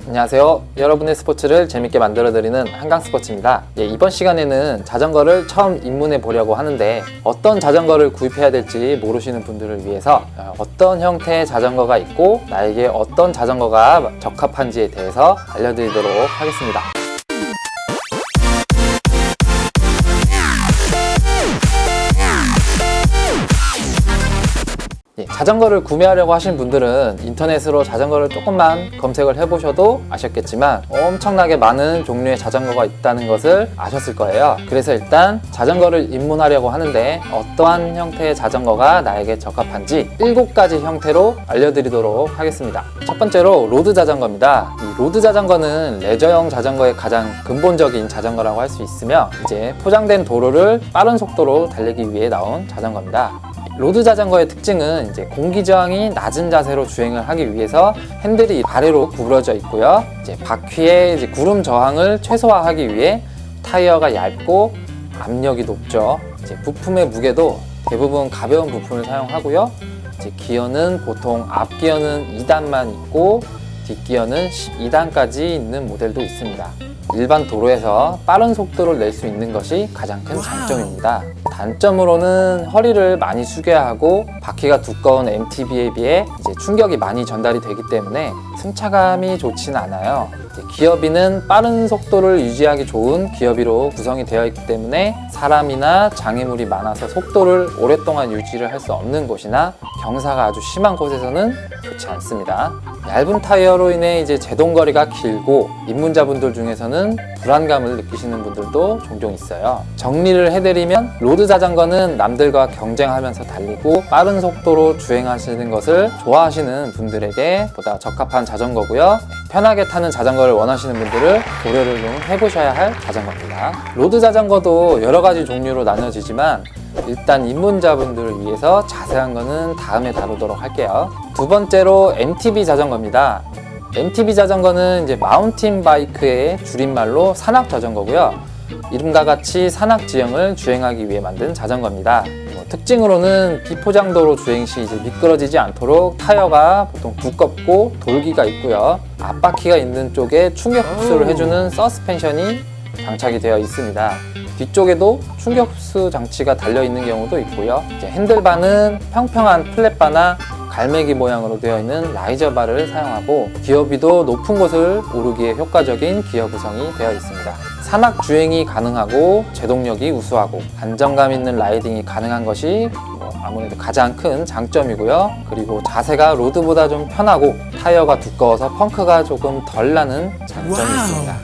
안녕하세요. 여러분의 스포츠를 재밌게 만들어드리는 한강스포츠입니다. 이번 시간에는 자전거를 처음 입문해 보려고 하는데 어떤 자전거를 구입해야 될지 모르시는 분들을 위해서 어떤 형태의 자전거가 있고 나에게 어떤 자전거가 적합한지에 대해서 알려드리도록 하겠습니다. 자전거를 구매하려고 하신 분들은 인터넷으로 자전거를 조금만 검색을 해보셔도 아셨겠지만 엄청나게 많은 종류의 자전거가 있다는 것을 아셨을 거예요. 그래서 일단 자전거를 입문하려고 하는데 어떠한 형태의 자전거가 나에게 적합한지 7가지 형태로 알려드리도록 하겠습니다. 첫 번째로 로드 자전거입니다. 이 로드 자전거는 레저용 자전거의 가장 근본적인 자전거라고 할 수 있으며 이제 포장된 도로를 빠른 속도로 달리기 위해 나온 자전거입니다. 로드 자전거의 특징은 이제 공기 저항이 낮은 자세로 주행을 하기 위해서 핸들이 아래로 구부러져 있고요. 이제 바퀴의 이제 구름 저항을 최소화하기 위해 타이어가 얇고 압력이 높죠. 이제 부품의 무게도 대부분 가벼운 부품을 사용하고요. 이제 기어는 보통 앞 기어는 2단만 있고 뒷 기어는 12단까지 있는 모델도 있습니다. 일반 도로에서 빠른 속도를 낼 수 있는 것이 가장 큰 장점입니다. 단점으로는 허리를 많이 숙여야 하고 바퀴가 두꺼운 MTB에 비해 이제 충격이 많이 전달이 되기 때문에 승차감이 좋지는 않아요. 기어비는 빠른 속도를 유지하기 좋은 기어비로 구성이 되어 있기 때문에 사람이나 장애물이 많아서 속도를 오랫동안 유지를 할 수 없는 곳이나 경사가 아주 심한 곳에서는 좋지 않습니다. 얇은 타이어로 인해 이제 제동거리가 길고 입문자분들 중에서는 불안감을 느끼시는 분들도 종종 있어요. 정리를 해드리면 로드 자전거는 남들과 경쟁하면서 달리고 빠른 속도로 주행하시는 것을 좋아하시는 분들에게 보다 적합한 자전거고요. 편하게 타는 자전거를 원하시는 분들은 고려를 좀 해보셔야 할 자전거입니다. 로드 자전거도 여러 가지 종류로 나눠지지만 일단 입문자분들을 위해서 자세한 거는 다음에 다루도록 할게요. 두 번째로 MTB 자전거입니다. MTB 자전거는 이제 마운틴 바이크의 줄임말로 산악 자전거고요. 이름과 같이 산악 지형을 주행하기 위해 만든 자전거입니다. 특징으로는 비포장도로 주행 시 이제 미끄러지지 않도록 타이어가 보통 두껍고 돌기가 있고요. 앞바퀴가 있는 쪽에 충격 흡수를 해주는 서스펜션이 장착이 되어 있습니다. 뒤쪽에도 충격 흡수 장치가 달려 있는 경우도 있고요. 이제 핸들바는 평평한 플랫바나 갈매기 모양으로 되어 있는 라이저바를 사용하고 기어비도 높은 곳을 오르기에 효과적인 기어 구성이 되어 있습니다. 산악 주행이 가능하고 제동력이 우수하고 안정감 있는 라이딩이 가능한 것이 아무래도 가장 큰 장점이고요. 그리고 자세가 로드보다 좀 편하고 타이어가 두꺼워서 펑크가 조금 덜 나는 장점이 있습니다.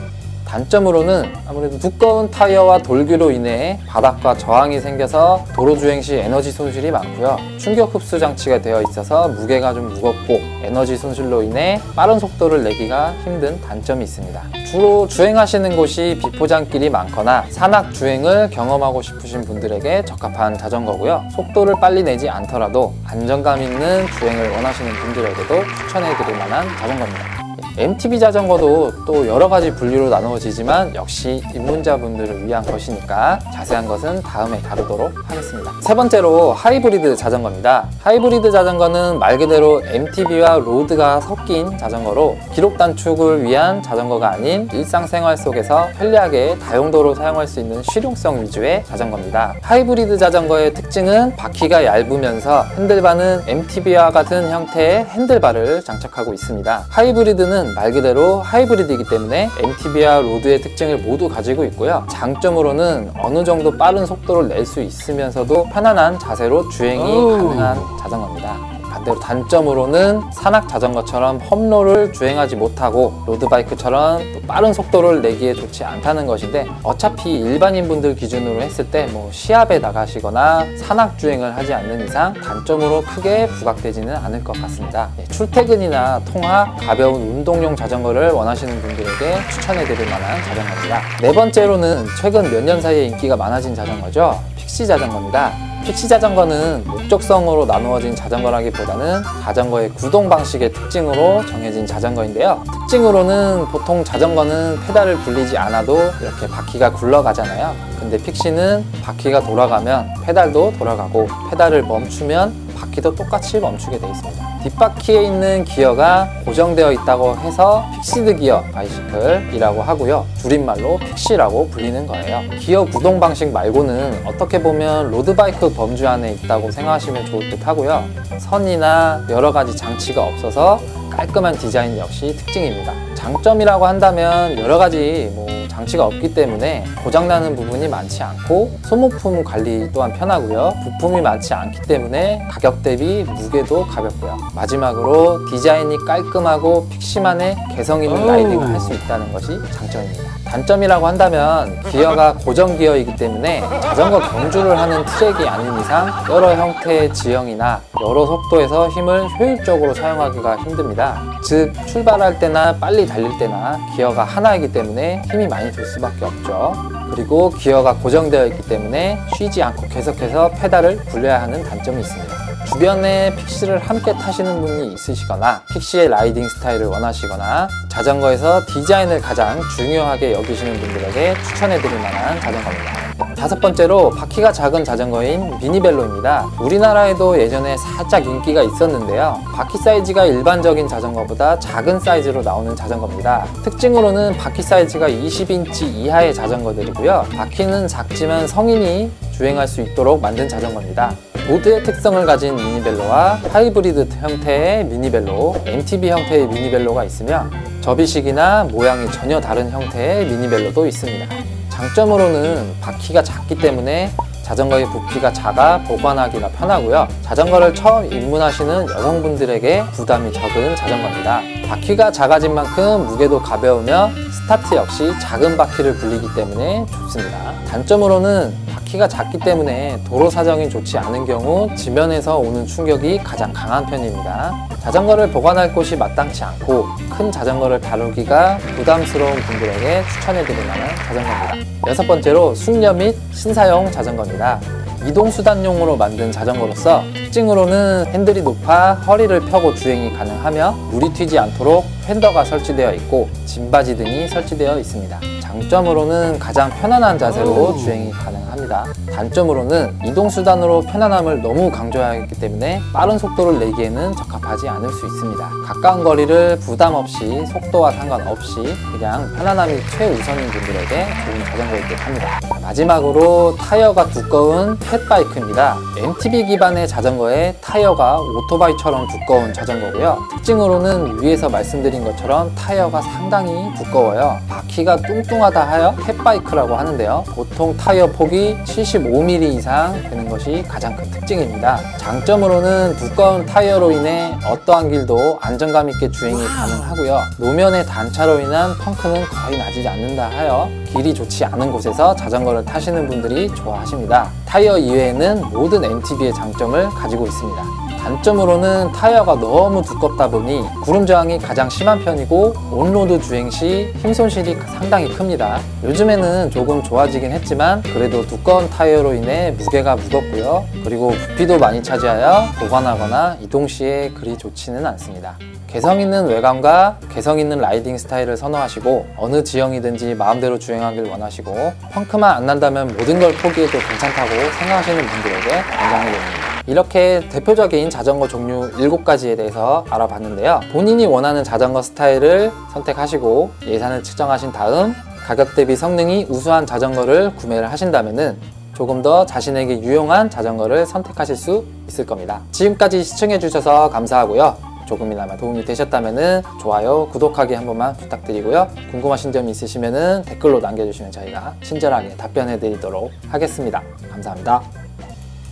단점으로는 아무래도 두꺼운 타이어와 돌기로 인해 바닥과 저항이 생겨서 도로 주행 시 에너지 손실이 많고요. 충격 흡수 장치가 되어 있어서 무게가 좀 무겁고 에너지 손실로 인해 빠른 속도를 내기가 힘든 단점이 있습니다. 주로 주행하시는 곳이 비포장길이 많거나 산악 주행을 경험하고 싶으신 분들에게 적합한 자전거고요. 속도를 빨리 내지 않더라도 안정감 있는 주행을 원하시는 분들에게도 추천해드릴 만한 자전거입니다. MTB 자전거도 또 여러 가지 분류로 나누어지지만 역시 입문자분들을 위한 것이니까 자세한 것은 다음에 다루도록 하겠습니다. 세 번째로 하이브리드 자전거입니다. 하이브리드 자전거는 말 그대로 MTB와 로드가 섞인 자전거로 기록 단축을 위한 자전거가 아닌 일상생활 속에서 편리하게 다용도로 사용할 수 있는 실용성 위주의 자전거입니다. 하이브리드 자전거의 특징은 바퀴가 얇으면서 핸들바는 MTB와 같은 형태의 핸들바를 장착하고 있습니다. 하이브리드는 말 그대로 하이브리드이기 때문에 MTB와 로드의 특징을 모두 가지고 있고요. 장점으로는 어느 정도 빠른 속도를 낼 수 있으면서도 편안한 자세로 주행이 가능한 자전거입니다. 반대로 단점으로는 산악 자전거처럼 험로를 주행하지 못하고 로드바이크처럼 또 빠른 속도를 내기에 좋지 않다는 것인데 어차피 일반인 분들 기준으로 했을 때 시합에 나가시거나 산악 주행을 하지 않는 이상 단점으로 크게 부각되지는 않을 것 같습니다. 출퇴근이나 통학, 가벼운 운동용 자전거를 원하시는 분들에게 추천해드릴 만한 자전거입니다. 네 번째로는 최근 몇 년 사이에 인기가 많아진 자전거죠. 픽시 자전거입니다. 픽시 자전거는 목적성으로 나누어진 자전거라기보다는 자전거의 구동 방식의 특징으로 정해진 자전거인데요. 특징으로는 보통 자전거는 페달을 굴리지 않아도 이렇게 바퀴가 굴러가잖아요. 근데 픽시는 바퀴가 돌아가면 페달도 돌아가고 페달을 멈추면 바퀴도 똑같이 멈추게 되어 있습니다. 뒷바퀴에 있는 기어가 고정되어 있다고 해서 픽시드 기어 바이시클이라고 하고요. 줄임말로 픽시라고 불리는 거예요. 기어 구동 방식 말고는 어떻게 보면 로드바이크 범주 안에 있다고 생각하시면 좋을 듯 하고요. 선이나 여러 가지 장치가 없어서 깔끔한 디자인 역시 특징입니다. 장점이라고 한다면 여러 가지 장치가 없기 때문에 고장나는 부분이 많지 않고 소모품 관리 또한 편하고요. 부품이 많지 않기 때문에 가격 대비 무게도 가볍고요. 마지막으로 디자인이 깔끔하고 픽시만의 개성 있는 라이딩을 할 수 있다는 것이 장점입니다. 단점이라고 한다면 기어가 고정 기어이기 때문에 자전거 경주를 하는 트랙이 아닌 이상 여러 형태의 지형이나 여러 속도에서 힘을 효율적으로 사용하기가 힘듭니다. 즉 출발할 때나 빨리 달릴 때나 기어가 하나이기 때문에 힘이 많이 들 수밖에 없죠. 그리고 기어가 고정되어 있기 때문에 쉬지 않고 계속해서 페달을 굴려야 하는 단점이 있습니다. 주변에 픽시를 함께 타시는 분이 있으시거나 픽시의 라이딩 스타일을 원하시거나 자전거에서 디자인을 가장 중요하게 여기시는 분들에게 추천해드릴 만한 자전거입니다. 다섯 번째로 바퀴가 작은 자전거인 미니벨로입니다. 우리나라에도 예전에 살짝 인기가 있었는데요. 바퀴 사이즈가 일반적인 자전거보다 작은 사이즈로 나오는 자전거입니다. 특징으로는 바퀴 사이즈가 20인치 이하의 자전거들이고요. 바퀴는 작지만 성인이 주행할 수 있도록 만든 자전거입니다. 보드의 특성을 가진 미니벨로와 하이브리드 형태의 미니벨로, MTB 형태의 미니벨로가 있으며 접이식이나 모양이 전혀 다른 형태의 미니벨로도 있습니다. 장점으로는 바퀴가 작기 때문에 자전거의 부피가 작아 보관하기가 편하고요. 자전거를 처음 입문하시는 여성분들에게 부담이 적은 자전거입니다. 바퀴가 작아진 만큼 무게도 가벼우며 스타트 역시 작은 바퀴를 굴리기 때문에 좋습니다. 단점으로는 바퀴가 작기 때문에 도로 사정이 좋지 않은 경우 지면에서 오는 충격이 가장 강한 편입니다. 자전거를 보관할 곳이 마땅치 않고 큰 자전거를 다루기가 부담스러운 분들에게 추천해드릴 만한 자전거입니다. 여섯 번째로 숙녀 및 신사용 자전거입니다. 이동수단용으로 만든 자전거로서 특징으로는 핸들이 높아 허리를 펴고 주행이 가능하며 물이 튀지 않도록 휀더가 설치되어 있고 짐바지 등이 설치되어 있습니다. 장점으로는 가장 편안한 자세로 주행이 가능합니다. 단점으로는 이동수단으로 편안함을 너무 강조하기 때문에 빠른 속도를 내기에는 적합하지 않을 수 있습니다. 가까운 거리를 부담 없이 속도와 상관없이 그냥 편안함이 최우선인 분들에게 좋은 자전거일 듯 합니다. 마지막으로 타이어가 두꺼운 팻바이크입니다. MTB 기반의 자전거에 타이어가 오토바이처럼 두꺼운 자전거고요. 특징으로는 위에서 말씀드린 것처럼 타이어가 상당히 두꺼워요. 바퀴가 뚱뚱하다 하여 팻바이크라고 하는데요. 보통 타이어 폭이 75mm 이상 되는 것이 가장 큰 특징입니다. 장점으로는 두꺼운 타이어로 인해 어떠한 길도 안정감 있게 주행이 가능하고요. 노면의 단차로 인한 펑크는 거의 나지 않는다 하여 길이 좋지 않은 곳에서 자전거를 타시는 분들이 좋아하십니다. 타이어 이외에는 모든 MTB의 장점을 가지고 있습니다. 단점으로는 타이어가 너무 두껍다 보니 구름 저항이 가장 심한 편이고 온로드 주행 시 힘 손실이 상당히 큽니다. 요즘에는 조금 좋아지긴 했지만 그래도 두꺼운 타이어로 인해 무게가 무겁고요. 그리고 부피도 많이 차지하여 보관하거나 이동 시에 그리 좋지는 않습니다. 개성 있는 외관과 개성 있는 라이딩 스타일을 선호하시고 어느 지형이든지 마음대로 주행하길 원하시고 펑크만 안 난다면 모든 걸 포기해도 괜찮다고 생각하시는 분들에게 권장해드립니다. 이렇게 대표적인 자전거 종류 7가지에 대해서 알아봤는데요. 본인이 원하는 자전거 스타일을 선택하시고 예산을 측정하신 다음 가격 대비 성능이 우수한 자전거를 구매를 하신다면 조금 더 자신에게 유용한 자전거를 선택하실 수 있을 겁니다. 지금까지 시청해주셔서 감사하고요. 조금이나마 도움이 되셨다면 좋아요, 구독하기 한 번만 부탁드리고요. 궁금하신 점이 있으시면 댓글로 남겨주시면 저희가 친절하게 답변해 드리도록 하겠습니다. 감사합니다.